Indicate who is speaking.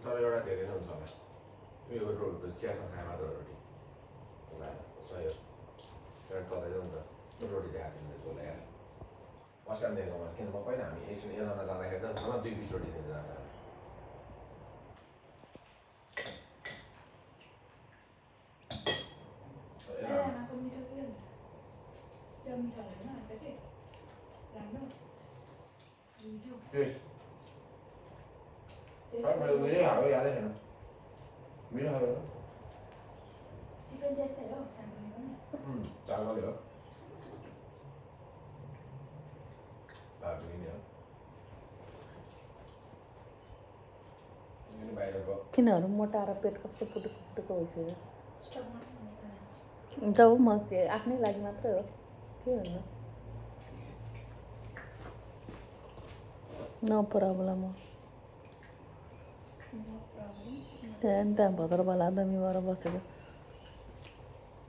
Speaker 1: तर एउटा धेरै नै हुन्छ होला यो रोटी चियासँग खाए मात्र रोटी सही हो एउटा तताइदियो नि त रोटी देखाएको थियो मैले झोला अस्यामदेखिको किन म पहिला हामी एकछिन एलना जाँदाखेरि त झन् 2 पिस रोटी दिन्छ जाँदा टेस्ट सर मैले उयो हाल्यो यादै छैन मिठो खायो चाल गऱ्यो
Speaker 2: किनहरू मोटाएर पेट कस्तो पुटुक पुटुक भइसक्यो जाऊ म आफ्नै लागि मात्रै हो के भन्नु नो प्रब्लम हो त्यहाँ भद्र बला आदमी भएर बसेको